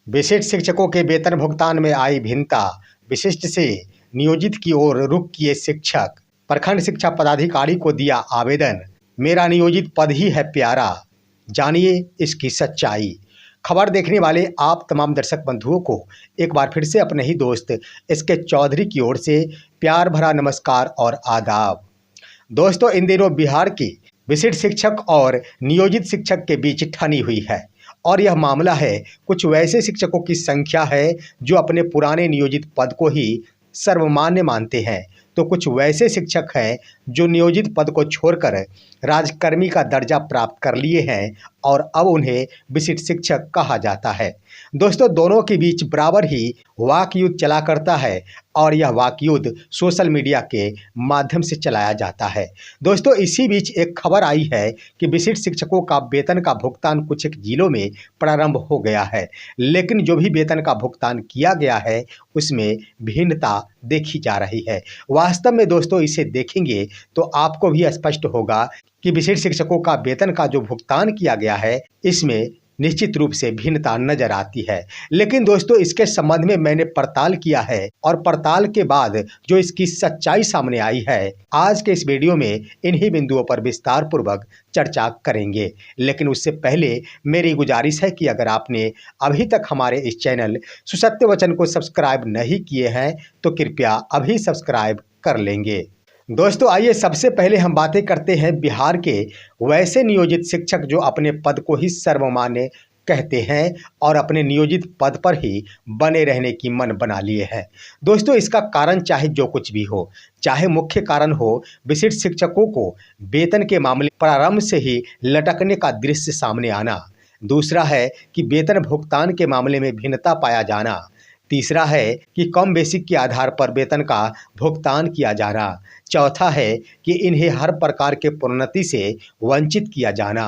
विशिष्ट शिक्षकों के वेतन भुगतान में आई भिन्नता। विशिष्ट से नियोजित की ओर रुख किए शिक्षक। प्रखंड शिक्षा पदाधिकारी को दिया आवेदन। मेरा नियोजित पद ही है प्यारा, जानिए इसकी सच्चाई। खबर देखने वाले आप तमाम दर्शक बंधुओं को एक बार फिर से अपने ही दोस्त SK चौधरी की ओर से प्यार भरा नमस्कार और आदाब। दोस्तों, इन दिनों बिहार के विशिष्ट शिक्षक और नियोजित शिक्षक के बीच ठनी हुई है और यह मामला है कुछ वैसे शिक्षकों की संख्या है जो अपने पुराने नियोजित पद को ही सर्वमान्य मानते हैं, तो कुछ वैसे शिक्षक हैं जो नियोजित पद को छोड़कर राजकर्मी का दर्जा प्राप्त कर लिए हैं और अब उन्हें विशिष्ट शिक्षक कहा जाता है। दोस्तों, दोनों के बीच बराबर ही वाक युद्ध चला करता है और यह वाक युद्ध सोशल मीडिया के माध्यम से चलाया जाता है। दोस्तों, इसी बीच एक खबर आई है कि विशिष्ट शिक्षकों का वेतन का भुगतान कुछ एक जिलों में प्रारंभ हो गया है, लेकिन जो भी वेतन का भुगतान किया गया है उसमें भिन्नता देखी जा रही है। वास्तव में दोस्तों, इसे देखेंगे तो आपको भी स्पष्ट होगा कि विशिष्ट शिक्षकों का वेतन का जो भुगतान किया गया है इसमें निश्चित रूप से भिन्नता नजर आती है। लेकिन दोस्तों, इसके संबंध में मैंने पड़ताल किया है और पड़ताल के बाद जो इसकी सच्चाई सामने आई है, आज के इस वीडियो में इन्हीं बिंदुओं पर विस्तार पूर्वक चर्चा करेंगे। लेकिन उससे पहले मेरी गुजारिश है कि अगर आपने अभी तक हमारे इस चैनल सुसत्य वचन को सब्सक्राइब नहीं किए हैं तो कृपया अभी सब्सक्राइब कर लेंगे। दोस्तों, आइए सबसे पहले हम बातें करते हैं बिहार के वैसे नियोजित शिक्षक जो अपने पद को ही सर्वमान्य कहते हैं और अपने नियोजित पद पर ही बने रहने की मन बना लिए हैं। दोस्तों, इसका कारण चाहे जो कुछ भी हो, चाहे मुख्य कारण हो विशिष्ट शिक्षकों को वेतन के मामले प्रारंभ से ही लटकने का दृश्य सामने आना, दूसरा है कि वेतन भुगतान के मामले में भिन्नता पाया जाना, तीसरा है कि कम बेसिक के आधार पर वेतन का भुगतान किया जाना, चौथा है कि इन्हें हर प्रकार के प्रोन्नति से वंचित किया जाना,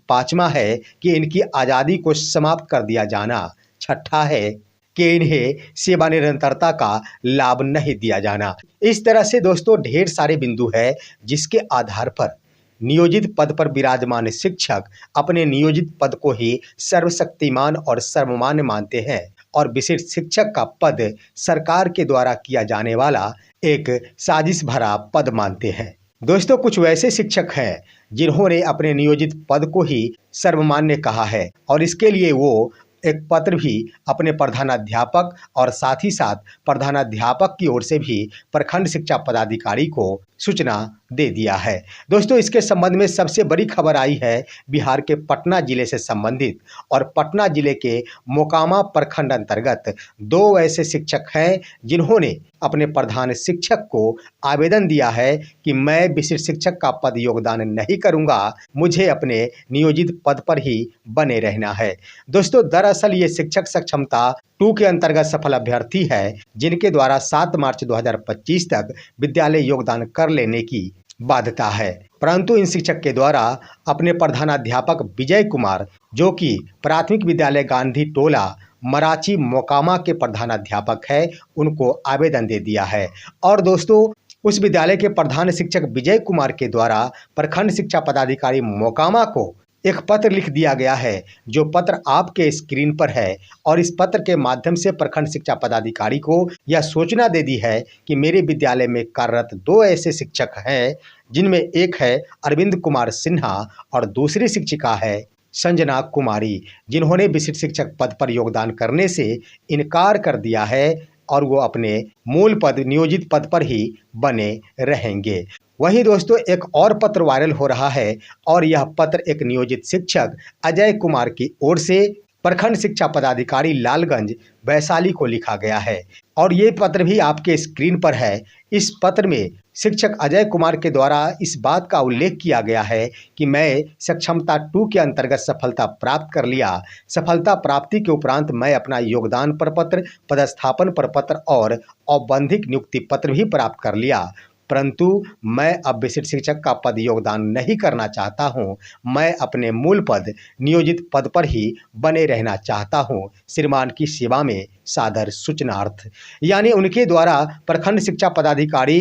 पांचवा है कि इनकी आज़ादी को समाप्त कर दिया जाना, छठा है कि इन्हें सेवा निरंतरता का लाभ नहीं दिया जाना। इस तरह से दोस्तों ढेर सारे बिंदु है जिसके आधार पर नियोजित पद पर विराजमान शिक्षक अपने नियोजित पद को ही सर्वशक्तिमान और सर्वमान्य मानते हैं और विशिष्ट शिक्षक का पद सरकार के द्वारा किया जाने वाला एक साजिश भरा पद मानते हैं। दोस्तों, कुछ वैसे शिक्षक हैं जिन्होंने अपने नियोजित पद को ही सर्वमान्य कहा है और इसके लिए वो एक पत्र भी अपने प्रधानाध्यापक और साथ ही साथ प्रधानाध्यापक की ओर से भी प्रखंड शिक्षा पदाधिकारी को सूचना दे दिया है। दोस्तों, इसके संबंध में सबसे बड़ी खबर आई है बिहार के पटना जिले से संबंधित और पटना जिले के मोकामा प्रखंड अंतर्गत दो ऐसे शिक्षक हैं जिन्होंने अपने प्रधान शिक्षक को आवेदन दिया है कि मैं विशिष्ट शिक्षक का पद योगदान नहीं करूंगा, मुझे अपने नियोजित पद पर ही बने रहना है। दोस्तों, दरअसल ये शिक्षक सक्षमता 2 के अंतर्गत सफल अभ्यर्थी है जिनके द्वारा 7 मार्च 2025 तक विद्यालय योगदान कर लेने की बाध्यता है, परंतु इन शिक्षक के द्वारा अपने प्रधानाध्यापक विजय कुमार जो कि प्राथमिक विद्यालय गांधी टोला मराची मोकामा के प्रधानाध्यापक है, उनको आवेदन दे दिया है। और दोस्तों, उस विद्यालय के प्रधान शिक्षक विजय कुमार के द्वारा प्रखंड शिक्षा पदाधिकारी मोकामा को एक पत्र लिख दिया गया है जो पत्र आपके स्क्रीन पर है और इस पत्र के माध्यम से प्रखंड शिक्षा पदाधिकारी को यह सूचना दे दी है कि मेरे विद्यालय में कार्यरत 2 ऐसे शिक्षक हैं जिनमें एक है अरविंद कुमार सिन्हा और दूसरी शिक्षिका है संजना कुमारी, जिन्होंने विशिष्ट शिक्षक पद पर योगदान करने से इनकार कर दिया है और वो अपने मूल पद नियोजित पद पर ही बने रहेंगे। वहीं दोस्तों, एक और पत्र वायरल हो रहा है और यह पत्र एक नियोजित शिक्षक अजय कुमार की ओर से प्रखंड शिक्षा पदाधिकारी लालगंज वैशाली को लिखा गया है और ये पत्र भी आपके स्क्रीन पर है। इस पत्र में शिक्षक अजय कुमार के द्वारा इस बात का उल्लेख किया गया है कि मैं सक्षमता 2 के अंतर्गत सफलता प्राप्त कर लिया। सफलता प्राप्ति के उपरांत मैं अपना योगदान प्रपत्र, पदस्थापन प्रपत्र और औपबंधिक नियुक्ति पत्र भी प्राप्त कर लिया, परंतु मैं अब विशिष्ट शिक्षक का पद योगदान नहीं करना चाहता हूं। मैं अपने मूल पद नियोजित पद पर ही बने रहना चाहता हूं। श्रीमान की सेवा में सादर सूचनार्थ। यानी उनके द्वारा प्रखंड शिक्षा पदाधिकारी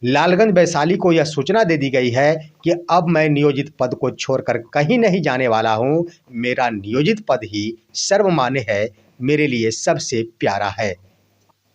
लालगंज वैशाली को यह सूचना दे दी गई है कि अब मैं नियोजित पद को छोड़कर कहीं नहीं जाने वाला हूं। मेरा नियोजित पद ही सर्वमान्य है, मेरे लिए सबसे प्यारा है।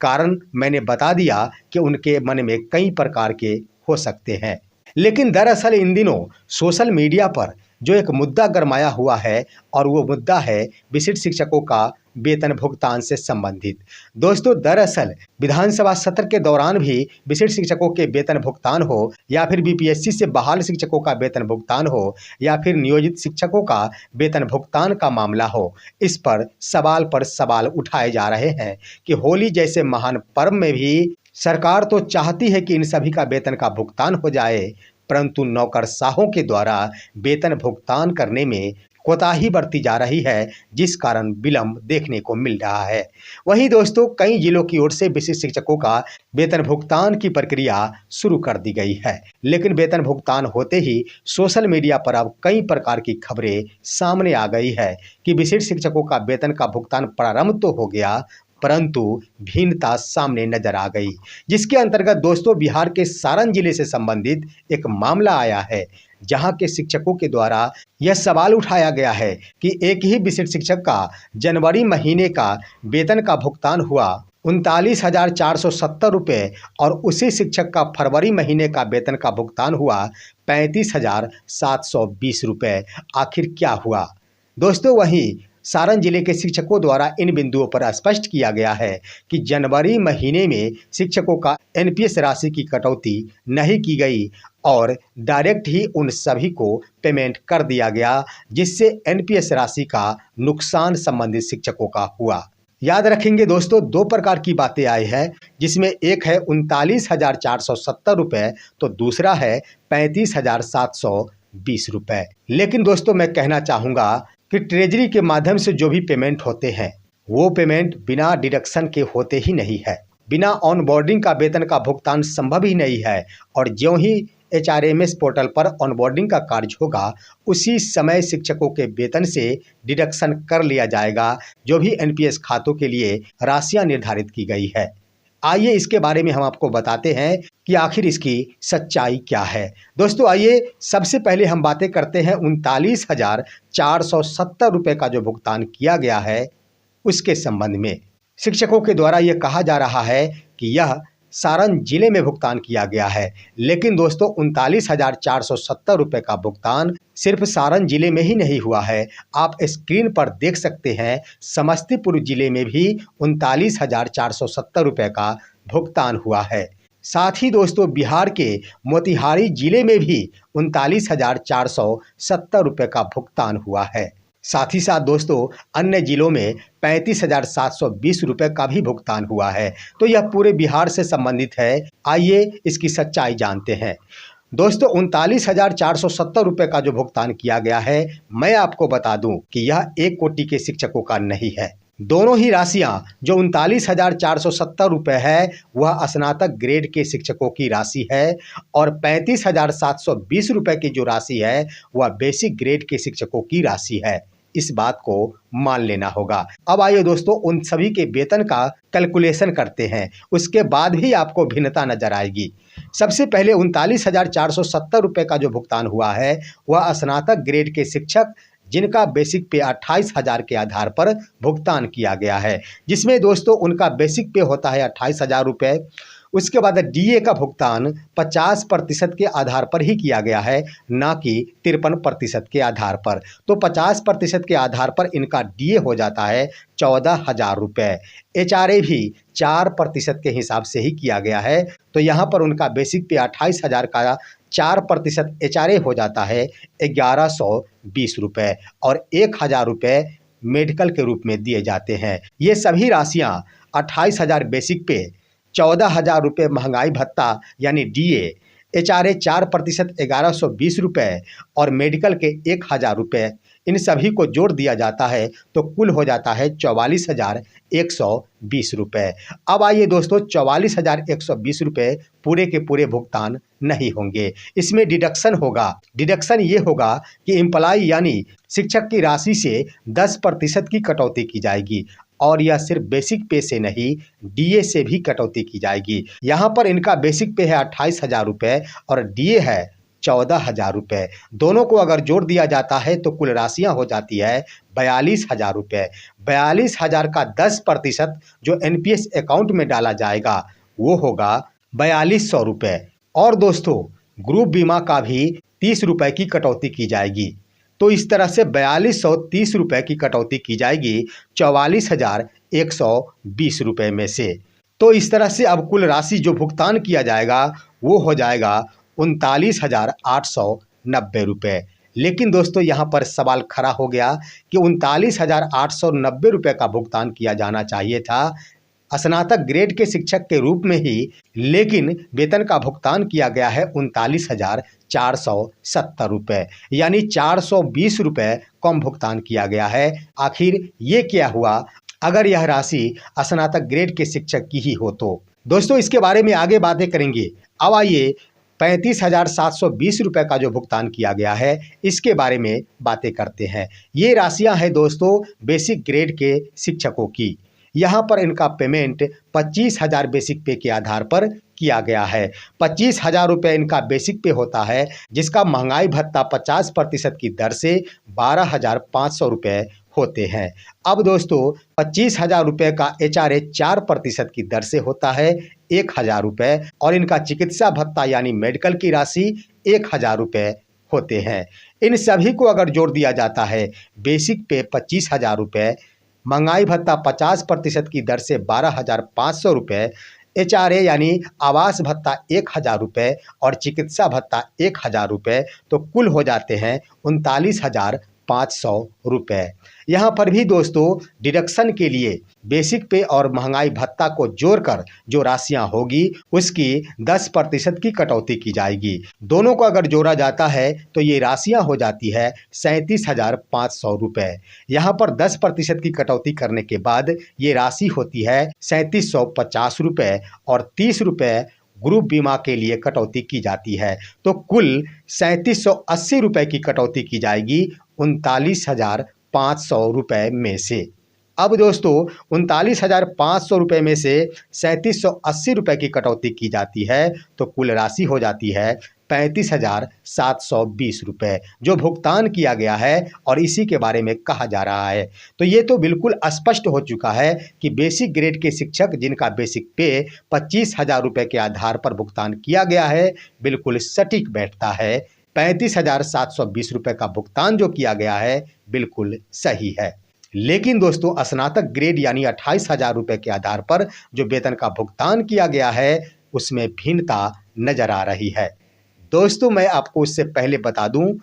कारण मैंने बता दिया कि उनके मन में कई प्रकार के हो सकते हैं। लेकिन दरअसल इन दिनों सोशल मीडिया पर जो एक मुद्दा गरमाया हुआ है और वो मुद्दा है विशिष्ट शिक्षकों का वेतन भुगतान से संबंधित। दोस्तों, दरअसल विधानसभा सत्र के दौरान भी विशिष्ट शिक्षकों के वेतन भुगतान हो या फिर बीपीएससी से बहाल शिक्षकों का वेतन भुगतान हो या फिर नियोजित शिक्षकों का वेतन भुगतान का मामला हो, इस पर सवाल उठाए जा रहे हैं कि होली जैसे महान पर्व में भी सरकार तो चाहती है कि इन सभी का वेतन का भुगतान हो जाए, परंतु नौकरशाहों के द्वारा वेतन भुगतान करने में कोताही बरती जा रही है, जिस कारण विलंब देखने को मिल रहा है। वहीं दोस्तों, कई जिलों की ओर से विशिष्ट शिक्षकों का वेतन भुगतान की प्रक्रिया शुरू कर दी गई है, लेकिन वेतन भुगतान होते ही सोशल मीडिया पर अब कई प्रकार की खबरें सामने आ गई है कि विशिष्ट शिक्षकों का वेतन का भुगतान प्रारंभ तो हो गया, परंतु भिन्नता सामने नजर आ गई, जिसके अंतर्गत दोस्तों बिहार के सारण जिले से संबंधित एक मामला आया है, जहां के शिक्षकों के द्वारा यह सवाल उठाया गया है कि एक ही विशिष्ट शिक्षक का जनवरी महीने का वेतन का भुगतान हुआ 39,470 रुपये और उसी शिक्षक का फरवरी महीने का वेतन का भुगतान हुआ 35,720 रुपये। आखिर क्या हुआ दोस्तों? वहीं सारण जिले के शिक्षकों द्वारा इन बिंदुओं पर स्पष्ट किया गया है कि जनवरी महीने में शिक्षकों का एनपीएस राशि की कटौती नहीं की गई और डायरेक्ट ही उन सभी को पेमेंट कर दिया गया, जिससे एनपीएस राशि का नुकसान संबंधित शिक्षकों का हुआ। याद रखेंगे दोस्तों, दो प्रकार की बातें आई है, जिसमें एक है 39,470 रुपये तो दूसरा है 35,720 रुपये। लेकिन दोस्तों, मैं कहना चाहूँगा कि ट्रेजरी के माध्यम से जो भी पेमेंट होते हैं वो पेमेंट बिना डिडक्शन के होते ही नहीं है। बिना ऑनबोर्डिंग का वेतन का भुगतान संभव ही नहीं है और ज्यों ही एचआरएमएस पोर्टल पर ऑनबोर्डिंग का कार्य होगा, उसी समय शिक्षकों के वेतन से डिडक्शन कर लिया जाएगा, जो भी एनपीएस खातों के लिए राशियां निर्धारित की गई है। आइए इसके बारे में हम आपको बताते हैं कि आखिर इसकी सच्चाई क्या है। दोस्तों, आइए सबसे पहले हम बातें करते हैं 39,470 रुपये का जो भुगतान किया गया है उसके संबंध में। शिक्षकों के द्वारा यह कहा जा रहा है कि यह सारण जिले में भुगतान किया गया है, लेकिन दोस्तों 39,470 रुपये का भुगतान सिर्फ सारण जिले में ही नहीं हुआ है। आप स्क्रीन पर देख सकते हैं, समस्तीपुर जिले में भी 39,470 रुपये का भुगतान हुआ है। साथ ही दोस्तों बिहार के मोतिहारी जिले में भी 39,470 रुपये का भुगतान हुआ है। साथ ही साथ दोस्तों अन्य जिलों में 35,720 रुपये का भी भुगतान हुआ है। तो यह पूरे बिहार से संबंधित है। आइए इसकी सच्चाई जानते हैं। दोस्तों 39,470 रुपये का जो भुगतान किया गया है, मैं आपको बता दूं कि यह 1 कोटि के शिक्षकों का नहीं है। दोनों ही राशियां जो 39,470 रुपये है वह स्नातक ग्रेड के शिक्षकों की राशि है और 35,720 रुपये की जो राशि है वह बेसिक ग्रेड के शिक्षकों की राशि है। इस बात को मान लेना होगा। अब आइए दोस्तों उन सभी के वेतन का कैलकुलेशन करते हैं, उसके बाद भी आपको भिन्नता नजर आएगी। सबसे पहले 39,470 रुपये का जो भुगतान हुआ है वह स्नातक ग्रेड के शिक्षक जिनका बेसिक पे 28,000 के आधार पर भुगतान किया गया है, जिसमें दोस्तों उनका बेसिक पे होता है 28,000 रुपये। उसके बाद डीए का भुगतान 50% के आधार पर ही किया गया है, ना कि 53% के आधार पर। तो 50% के आधार पर इनका डीए हो जाता है 14,000 रुपये। एचआरए भी 4% के हिसाब से ही किया गया है, तो यहाँ पर उनका बेसिक पे 28,000 का 4% एचआरए हो जाता है 1,120 रुपये और 1,000 रुपये मेडिकल के रूप में दिए जाते हैं। ये सभी राशियाँ 28,000 बेसिक पे, 14,000 रुपये महंगाई भत्ता यानी डीए, एचआरए 4% 1,120 रुपये और मेडिकल के 1,000 रुपये, इन सभी को जोड़ दिया जाता है तो कुल हो जाता है 44,120 रुपये। अब आइए दोस्तों 44,120 रुपये पूरे के पूरे भुगतान नहीं होंगे, इसमें डिडक्शन होगा। डिडक्शन ये होगा कि एम्प्लॉय यानी शिक्षक की राशि से 10% की कटौती की जाएगी और यह सिर्फ बेसिक पे से नहीं डीए से भी कटौती की जाएगी। यहाँ पर इनका बेसिक पे है 28,000 रुपये और डीए है 14,000 रुपये। दोनों को अगर जोड़ दिया जाता है तो कुल राशियां हो जाती है 42,000 रुपये। 42,000 का 10% जो एनपीएस अकाउंट में डाला जाएगा वो होगा 4200 रुपये। और दोस्तों ग्रुप बीमा का भी 30 रुपये की कटौती की जाएगी। तो इस तरह से 4230 रुपये की कटौती की जाएगी 44,120 रुपये में से। तो इस तरह से अब कुल राशि जो भुगतान किया जाएगा वो हो जाएगा 39,890 रुपये। लेकिन दोस्तों यहाँ पर सवाल खड़ा हो गया कि 39,890 रुपये का भुगतान किया जाना चाहिए था स्नातक ग्रेड के शिक्षक के रूप में ही, लेकिन वेतन का भुगतान किया गया है 39,470 रुपये, यानी 420 रुपये कम भुगतान किया गया है। आखिर ये क्या हुआ अगर यह राशि स्नातक ग्रेड के शिक्षक की ही हो तो? दोस्तों इसके बारे में आगे बातें करेंगे। अब आइए 35,720 रुपये का जो भुगतान किया गया है इसके बारे में बातें करते हैं। ये राशियां हैं दोस्तों बेसिक ग्रेड के शिक्षकों की। यहाँ पर इनका पेमेंट 25,000 बेसिक पे के आधार पर किया गया है। 25,000 रुपये इनका बेसिक पे होता है, जिसका महंगाई भत्ता 50% की दर से 12,500 रुपये होते हैं। अब दोस्तों 25,000 रुपये का HRA 4% की दर से होता है 1,000 रुपये, और इनका चिकित्सा भत्ता यानी मेडिकल की राशि 1,000 रुपये होते हैं। इन सभी को अगर जोड़ दिया जाता है, बेसिक पे 25,000 रुपये, महंगाई भत्ता 50% की दर से 12,500 रुपये, HRA यानी आवास भत्ता 1,000 रुपये और चिकित्सा भत्ता 1,000 रुपये, तो कुल हो जाते हैं 39,500 रुपये। यहाँ पर भी दोस्तों डिडक्शन के लिए बेसिक पे और महंगाई भत्ता को जोड़कर जो राशियाँ होगी उसकी 10% की कटौती की जाएगी। दोनों को अगर जोड़ा जाता है तो ये राशियाँ हो जाती है 37,500 रुपये। यहाँ पर 10% की कटौती करने के बाद ये राशि होती है 3750 रुपये, और 30 रुपये ग्रुप बीमा के लिए कटौती की जाती है। तो कुल 3780 रुपये की कटौती की जाएगी 39,500 रुपये में से। अब दोस्तों 39,500 रुपये में से 3780 रुपये की कटौती की जाती है तो कुल राशि हो जाती है 35,720 रुपये जो भुगतान किया गया है, और इसी के बारे में कहा जा रहा है। तो ये तो बिल्कुल स्पष्ट हो चुका है कि बेसिक ग्रेड के शिक्षक जिनका बेसिक पे 25,000 रुपये के आधार पर भुगतान किया गया है बिल्कुल सटीक बैठता है। 35,720 रुपये का भुगतान जो किया गया है बिल्कुल सही है। लेकिन दोस्तों स्नातक ग्रेड यानी 28,000 रुपये के आधार पर जो वेतन का भुगतान किया गया है उसमें भिन्नता नजर आ रही है। दोस्तों मैं आपको इससे पहले बता दूं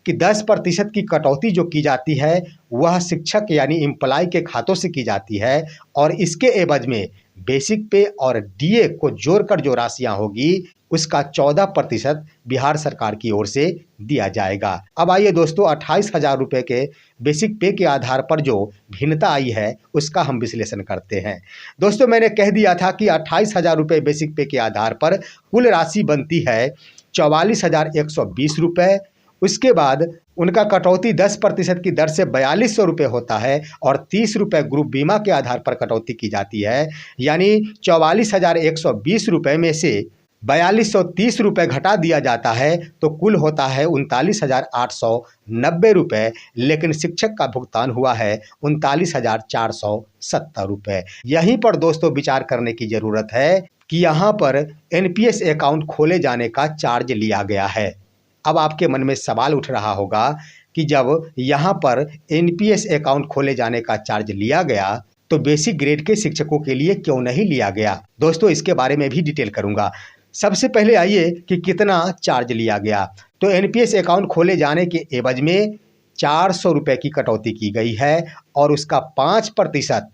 कि 10% की कटौती जो की जाती है वह शिक्षक यानी एम्प्लॉय के खातों से की जाती है, और इसके एवज में बेसिक पे और डीए को जोड़कर जो राशियां होगी उसका 14% बिहार सरकार की ओर से दिया जाएगा। अब आइए दोस्तों 28,000 रुपये के बेसिक पे के आधार पर जो भिन्नता आई है उसका हम विश्लेषण करते हैं। दोस्तों मैंने कह दिया था कि 28,000 रुपये बेसिक पे के आधार पर कुल राशि बनती है 44,120 रुपये। उसके बाद उनका कटौती 10% की दर से 4,200 रुपये होता है, और 30 रुपये ग्रुप बीमा के आधार पर कटौती की जाती है, यानी 44,120 रुपये में से 4,230 रुपये घटा दिया जाता है तो कुल होता है 39,890 रुपये। लेकिन शिक्षक का भुगतान हुआ है 39,470 रुपये। यहीं पर दोस्तों विचार करने की ज़रूरत है कि यहाँ पर एनपीएस अकाउंट खोले जाने का चार्ज लिया गया है। अब आपके मन में सवाल उठ रहा होगा कि जब यहाँ पर एनपीएस अकाउंट खोले जाने का चार्ज लिया गया तो बेसिक ग्रेड के शिक्षकों के लिए क्यों नहीं लिया गया? दोस्तों इसके बारे में भी डिटेल करूँगा। सबसे पहले आइए कि कितना चार्ज लिया गया। तो एनपीएस अकाउंट खोले जाने के एवज में 400 रुपये की कटौती की गई है, और उसका 5%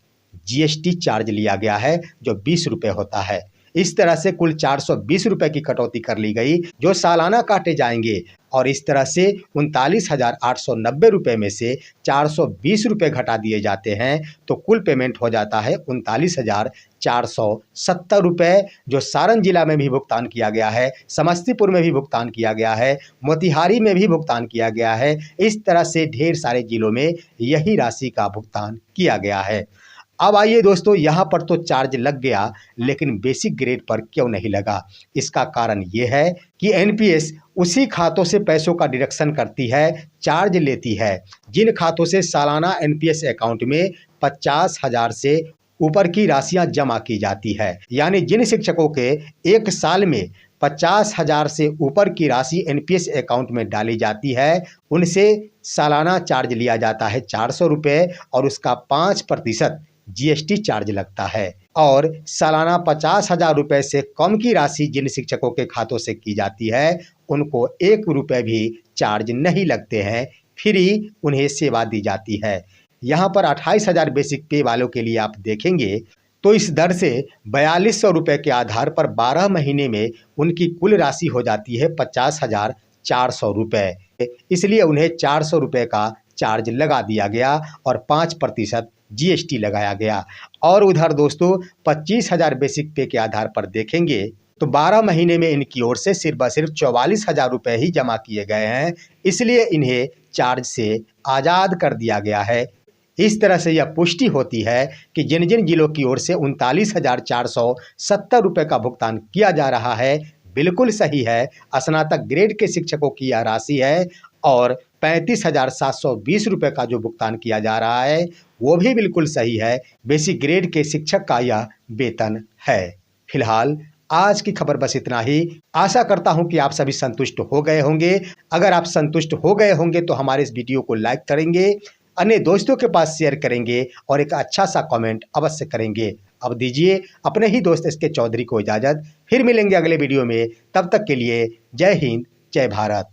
जीएसटी चार्ज लिया गया है जो 20 रुपये होता है। इस तरह से कुल 420 रुपये की कटौती कर ली गई जो सालाना काटे जाएंगे, और इस तरह से 39,890 रुपये में से 420 रुपये घटा दिए जाते हैं तो कुल पेमेंट हो जाता है 39,470 रुपये, जो सारण जिला में भी भुगतान किया गया है, समस्तीपुर में भी भुगतान किया गया है, मोतिहारी में भी भुगतान किया गया है। इस तरह से ढेर सारे जिलों में यही राशि का भुगतान किया गया है। अब आइए दोस्तों, यहाँ पर तो चार्ज लग गया, लेकिन बेसिक ग्रेड पर क्यों नहीं लगा? इसका कारण ये है कि एनपीएस उसी खातों से पैसों का डिडक्शन करती है, चार्ज लेती है, जिन खातों से सालाना एनपीएस अकाउंट में 50,000 से ऊपर की राशियां जमा की जाती है। यानी जिन शिक्षकों के एक साल में 50,000 से ऊपर की राशि एनपीएस अकाउंट में डाली जाती है, उनसे सालाना चार्ज लिया जाता है 400 रुपये और उसका 5% जीएसटी चार्ज लगता है। और सालाना 50,000 रुपये से कम की राशि जिन शिक्षकों के खातों से की जाती है, उनको 1 रुपये भी चार्ज नहीं लगते हैं, फ्री उन्हें सेवा दी जाती है। यहाँ पर 28,000 बेसिक पे वालों के लिए आप देखेंगे तो इस दर से 4200 रुपये के आधार पर 12 महीने में उनकी कुल राशि हो जाती है 50,400 रुपये। इसलिए उन्हें 400 रुपये का चार्ज लगा दिया गया और 5% जीएसटी लगाया गया। और उधर दोस्तों 25,000 बेसिक पे के आधार पर देखेंगे तो 12 महीने में इनकी ओर से सिर्फ 44,000 रुपये ही जमा किए गए हैं, इसलिए इन्हें चार्ज से आज़ाद कर दिया गया है। इस तरह से यह पुष्टि होती है कि जिन जिन जिलों की ओर से 39,470 रुपये का भुगतान किया जा रहा है, बिल्कुल सही है। स्नातक ग्रेड के शिक्षकों की यह राशि है और 35,720 रुपये का जो भुगतान किया जा रहा है वो भी बिल्कुल सही है। बेसिक ग्रेड के शिक्षक का यह वेतन है। फिलहाल आज की खबर बस इतना ही। आशा करता हूं कि आप सभी संतुष्ट हो गए होंगे। अगर आप संतुष्ट हो गए होंगे तो हमारे इस वीडियो को लाइक करेंगे, अन्य दोस्तों के पास शेयर करेंगे और एक अच्छा सा कमेंट अवश्य करेंगे। अब दीजिए अपने ही दोस्त एसके चौधरी को इजाज़त। फिर मिलेंगे अगले वीडियो में। तब तक के लिए जय हिंद, जय भारत।